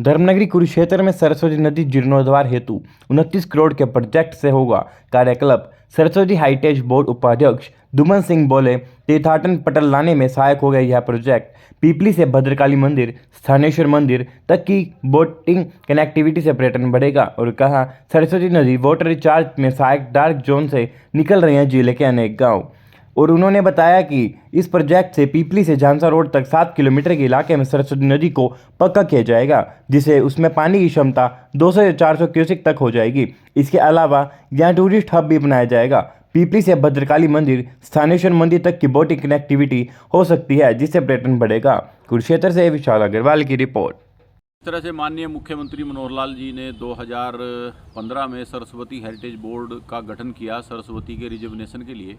धर्मनगरी कुरुक्षेत्र में सरस्वती नदी जीर्णोद्धार हेतु 29 करोड़ के प्रोजेक्ट से होगा कार्यकल्प। सरस्वती हेरिटेज बोर्ड उपाध्यक्ष दुमन सिंह बोले, तीर्थाटन पटल लाने में सहायक होगा यह प्रोजेक्ट। पीपली से भद्रकाली मंदिर, स्थानेश्वर मंदिर तक की बोटिंग कनेक्टिविटी से पर्यटन बढ़ेगा। और कहा, सरस्वती नदी वाटर रिचार्ज में सहायक डार्क जोन से निकल रहे हैं जिले के अनेक गाँव। और उन्होंने बताया कि इस प्रोजेक्ट से पीपली से झांसा रोड तक 7 किलोमीटर के इलाके में सरस्वती नदी को पक्का किया जाएगा, जिससे उसमें पानी की क्षमता 200 से 400 क्यूसेक तक हो जाएगी। इसके अलावा यहाँ टूरिस्ट हब भी बनाया जाएगा। पीपली से भद्रकाली मंदिर, स्थानेश्वर मंदिर तक की बोटिंग कनेक्टिविटी हो सकती है, जिससे पर्यटन बढ़ेगा। कुरुक्षेत्र से विशाल अग्रवाल की रिपोर्ट। इस तरह से माननीय मुख्यमंत्री मनोहर लाल जी ने 2015 में सरस्वती हेरिटेज बोर्ड का गठन किया सरस्वती के रिजर्वेशन के लिए।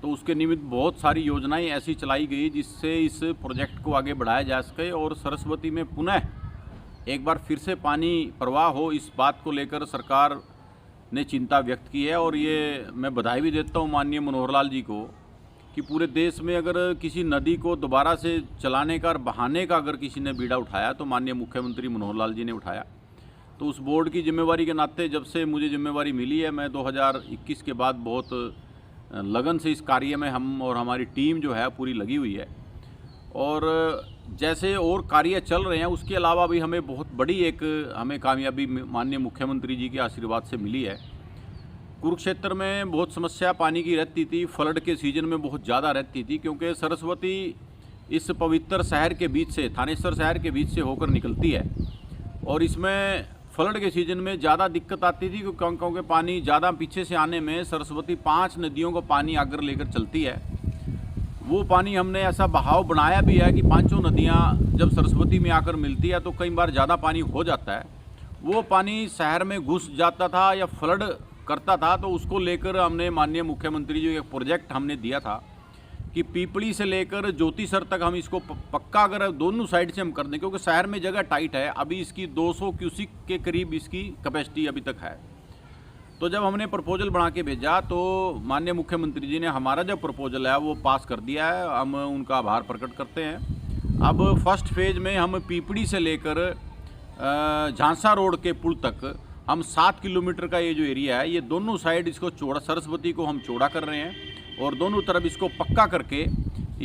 तो उसके निमित्त बहुत सारी योजनाएं ऐसी चलाई गई जिससे इस प्रोजेक्ट को आगे बढ़ाया जा सके और सरस्वती में पुनः एक बार फिर से पानी प्रवाह हो, इस बात को लेकर सरकार ने चिंता व्यक्त की है। और ये मैं बधाई भी देता हूँ माननीय मनोहर लाल जी को कि पूरे देश में अगर किसी नदी को दोबारा से चलाने का और बहाने का अगर किसी ने बीड़ा उठाया तो माननीय मुख्यमंत्री मनोहर लाल जी ने उठाया। तो उस बोर्ड की जिम्मेवारी के नाते जब से मुझे जिम्मेवारी मिली है, मैं 2021 के बाद बहुत लगन से इस कार्य में हम और हमारी टीम जो है पूरी लगी हुई है। और जैसे और कार्य चल रहे हैं उसके अलावा भी हमें बहुत बड़ी एक हमें कामयाबी माननीय मुख्यमंत्री जी के आशीर्वाद से मिली है। कुरुक्षेत्र में बहुत समस्या पानी की रहती थी, फ्लड के सीजन में बहुत ज़्यादा रहती थी, क्योंकि सरस्वती इस पवित्र शहर के बीच से, थानेश्वर शहर के बीच से होकर निकलती है। और इसमें फ्लड के सीजन में ज़्यादा दिक्कत आती थी क्योंकि पानी ज़्यादा पीछे से आने में सरस्वती 5 नदियों को पानी आकर लेकर चलती है। वो पानी हमने ऐसा बहाव बनाया भी है कि 5 नदियाँ जब सरस्वती में आकर मिलती है तो कई बार ज़्यादा पानी हो जाता है। वो पानी शहर में घुस जाता था या फ्लड करता था, तो उसको लेकर हमने माननीय मुख्यमंत्री जी एक प्रोजेक्ट हमने दिया था कि पीपली से लेकर ज्योतिसर तक हम इसको पक्का अगर दोनों साइड से हम कर दें, क्योंकि शहर में जगह टाइट है। अभी इसकी 200 क्यूसिक के करीब इसकी कैपेसिटी अभी तक है। तो जब हमने प्रपोजल बना के भेजा तो माननीय मुख्यमंत्री जी ने हमारा जो प्रपोजल है वो पास कर दिया है। हम उनका आभार प्रकट करते हैं। अब फर्स्ट फेज में हम पीपली से लेकर झांसा रोड के पुल तक हम 7 किलोमीटर का ये जो एरिया है, ये दोनों साइड इसको चौड़ा, सरस्वती को हम चौड़ा कर रहे हैं और दोनों तरफ इसको पक्का करके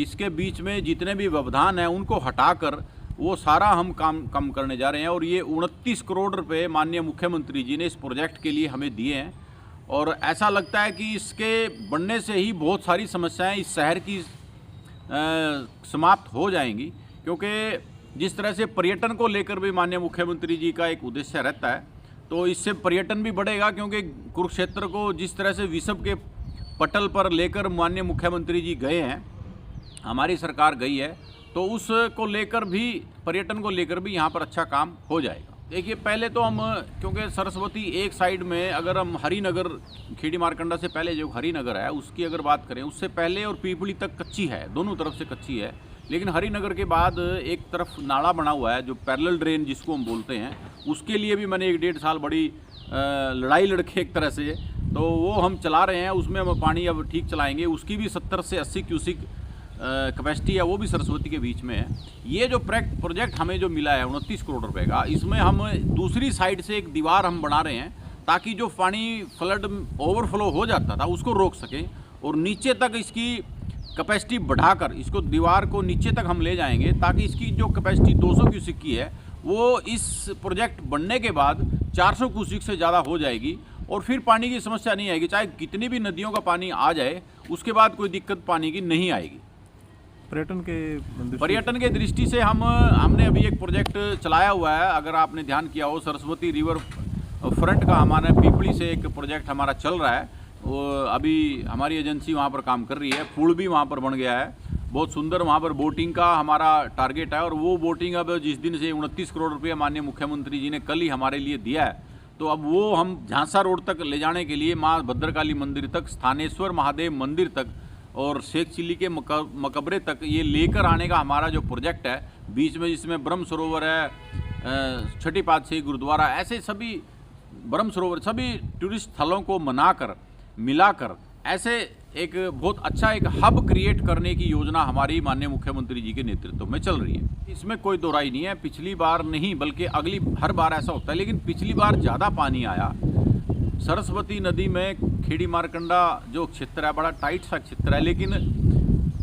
इसके बीच में जितने भी व्यवधान हैं उनको हटाकर वो सारा हम काम कम करने जा रहे हैं। और ये 29 करोड़ रुपए माननीय मुख्यमंत्री जी ने इस प्रोजेक्ट के लिए हमें दिए हैं। और ऐसा लगता है कि इसके बनने से ही बहुत सारी समस्याएं इस शहर की समाप्त हो जाएंगी, क्योंकि जिस तरह से पर्यटन को लेकर भी माननीय मुख्यमंत्री जी का एक उद्देश्य रहता है, तो इससे पर्यटन भी बढ़ेगा। क्योंकि कुरुक्षेत्र को जिस तरह से विश्व के पटल पर लेकर माननीय मुख्यमंत्री जी गए हैं, हमारी सरकार गई है, तो उसको लेकर भी, पर्यटन को लेकर भी यहाँ पर अच्छा काम हो जाएगा। देखिए, पहले तो हम, क्योंकि सरस्वती एक साइड में अगर हम हरिनगर, खेड़ी मारकंडा से पहले जो हरिनगर है उसकी अगर बात करें, उससे पहले और पीपली तक कच्ची है, दोनों तरफ से कच्ची है। लेकिन हरिनगर के बाद एक तरफ नाला बना हुआ है जो पैरेलल ड्रेन जिसको हम बोलते हैं, उसके लिए भी मैंने 1-1.5 साल बड़ी लड़ाई लड़के एक तरह से, तो वो हम चला रहे हैं। उसमें हम पानी अब ठीक चलाएंगे। उसकी भी 70 से 80 क्यूसिक कैपेसिटी है, वो भी सरस्वती के बीच में है। ये जो प्रोजेक्ट हमें जो मिला है 29 करोड़ रुपए का, इसमें हम दूसरी साइड से एक दीवार हम बना रहे हैं ताकि जो पानी फ्लड ओवरफ्लो हो जाता था उसको रोक सकें और नीचे तक इसकी कैपेसिटी बढ़ाकर इसको, दीवार को नीचे तक हम ले जाएंगे ताकि इसकी जो कैपेसिटी 200 क्यूसिक की है वो इस प्रोजेक्ट बनने के बाद 400 क्यूसिक से ज़्यादा हो जाएगी। और फिर पानी की समस्या नहीं आएगी, चाहे कितनी भी नदियों का पानी आ जाए उसके बाद कोई दिक्कत पानी की नहीं आएगी। पर्यटन के दृष्टि से हमने अभी एक प्रोजेक्ट चलाया हुआ है, अगर आपने ध्यान किया हो, सरस्वती रिवर फ्रंट का हमारा पीपली से एक प्रोजेक्ट हमारा चल रहा है। वो अभी हमारी एजेंसी वहाँ पर काम कर रही है। पुल भी वहाँ पर बन गया है, बहुत सुंदर। वहाँ पर बोटिंग का हमारा टारगेट है और वो बोटिंग अब जिस दिन से 29 करोड़ रुपये माननीय मुख्यमंत्री जी ने कल ही हमारे लिए दिया है, तो अब वो हम झांसा रोड तक ले जाने के लिए, माँ भद्रकाली मंदिर तक, स्थानेश्वर महादेव मंदिर तक और शेख चिल्ली के मकबरे तक ये लेकर आने का हमारा जो प्रोजेक्ट है, बीच में जिसमें ब्रह्म सरोवर है, छठी पातशाही गुरुद्वारा, ऐसे सभी ब्रह्म सरोवर, सभी टूरिस्ट स्थलों को मनाकर मिलाकर ऐसे एक बहुत अच्छा एक हब क्रिएट करने की योजना हमारी माननीय मुख्यमंत्री जी के नेतृत्व में चल रही है। इसमें कोई दो राय नहीं है, पिछली बार नहीं बल्कि अगली हर बार ऐसा होता है, लेकिन पिछली बार ज़्यादा पानी आया। सरस्वती नदी में खेड़ी मारकंडा जो क्षेत्र है बड़ा टाइट सा क्षेत्र है, लेकिन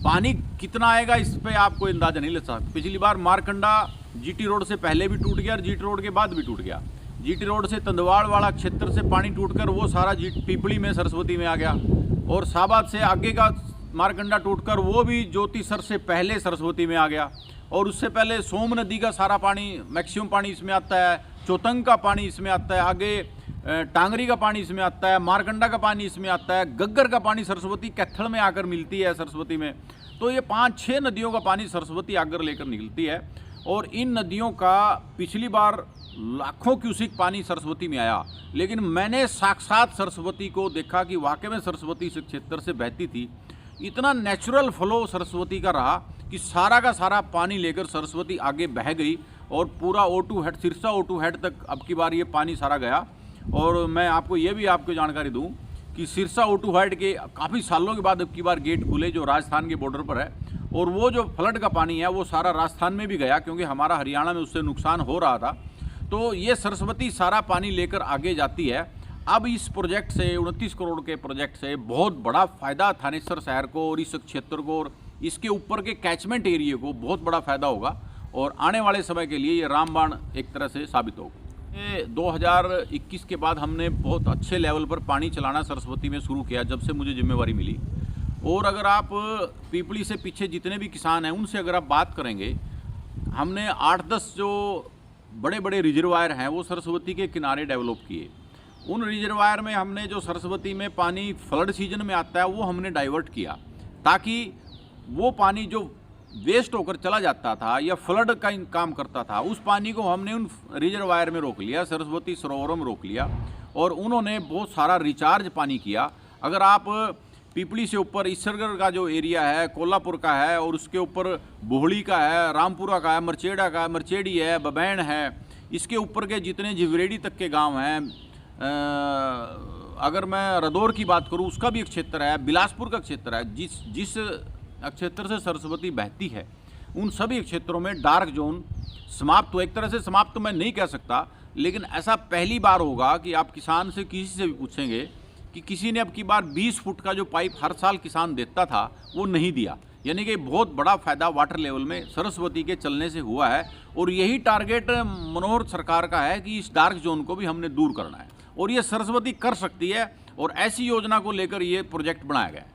पानी कितना आएगा इस पे आपको अंदाजा नहीं लग सकता। पिछली बार मारकंडा जीटी रोड से पहले भी टूट गया और जीटी रोड के बाद भी टूट गया। जीटी रोड से तंदवाड़ वाला क्षेत्र से पानी टूटकर वो सारा पीपली में सरस्वती में आ गया, और शाहबाद से आगे का मारकंडा टूटकर वो भी ज्योतिसर से पहले सरस्वती में आ गया। और उससे पहले सोम नदी का सारा पानी, मैक्सिमम पानी इसमें आता है, चौतंग का पानी इसमें आता है, आगे टांगरी का पानी इसमें आता है, मारकंडा का पानी इसमें आता है, गग्गर का पानी सरस्वती कैथल में आकर मिलती है सरस्वती में। तो ये 5-6 नदियों का पानी सरस्वती आकर लेकर निकलती है, और इन नदियों का पिछली बार लाखों क्यूसिक पानी सरस्वती में आया, लेकिन मैंने साक्षात सरस्वती को देखा कि वाकई में सरस्वती इस क्षेत्र से बहती थी। इतना नेचुरल फ्लो सरस्वती का रहा कि सारा का सारा पानी लेकर सरस्वती आगे बह गई, और पूरा O2 head, Sirsa O2 head तक अब की बार ये पानी सारा गया। और मैं आपको ये भी आपको जानकारी दूं कि सिरसा O2 हेड के काफ़ी सालों के बाद अब की बार गेट खुले जो राजस्थान के बॉर्डर पर है, और वो जो फ्लड का पानी है वो सारा राजस्थान में भी गया, क्योंकि हमारा हरियाणा में उससे नुकसान हो रहा था। तो ये सरस्वती सारा पानी लेकर आगे जाती है। अब इस प्रोजेक्ट से 29 करोड़ के प्रोजेक्ट से बहुत बड़ा फ़ायदा थानेसर शहर को और इस क्षेत्र को और इसके ऊपर के कैचमेंट एरिया को बहुत बड़ा फ़ायदा होगा, और आने वाले समय के लिए ये रामबाण एक तरह से साबित होगा। 2021 के बाद हमने बहुत अच्छे लेवल पर पानी चलाना सरस्वती में शुरू किया जब से मुझे जिम्मेवारी मिली। और अगर आप पीपली से पीछे जितने भी किसान हैं उनसे अगर आप बात करेंगे, हमने 8-10 जो बड़े बड़े रिजर्वायर हैं वो सरस्वती के किनारे डेवलप किए। उन रिजर्वायर में हमने जो सरस्वती में पानी फ्लड सीजन में आता है वो हमने डाइवर्ट किया, ताकि वो पानी जो वेस्ट होकर चला जाता था या फ्लड का काम करता था उस पानी को हमने उन रिजर्वायर में रोक लिया, सरस्वती सरोवरों में रोक लिया, और उन्होंने बहुत सारा रिचार्ज पानी किया। अगर आप पीपली से ऊपर ईसरगढ़ का जो एरिया है, कोल्हापुर का है, और उसके ऊपर बोहड़ी का है, रामपुरा का है, मरचेड़ा का है, मरचेड़ी है, बबैन है, इसके ऊपर के जितने जिवरेडी तक के गांव हैं, अगर मैं रदौर की बात करूं उसका भी एक क्षेत्र है, बिलासपुर का क्षेत्र है, जिस क्षेत्र से सरस्वती बहती है, उन सभी क्षेत्रों में डार्क जोन समाप्त हो। एक तरह से समाप्त तो मैं नहीं कह सकता, लेकिन ऐसा पहली बार होगा कि आप किसान से किसी से भी पूछेंगे कि किसी ने अब की बार 20 फुट का जो पाइप हर साल किसान देता था वो नहीं दिया। यानी कि बहुत बड़ा फायदा वाटर लेवल में सरस्वती के चलने से हुआ है, और यही टारगेट मनोहर सरकार का है कि इस डार्क जोन को भी हमने दूर करना है, और ये सरस्वती कर सकती है, और ऐसी योजना को लेकर ये प्रोजेक्ट बनाया गया है।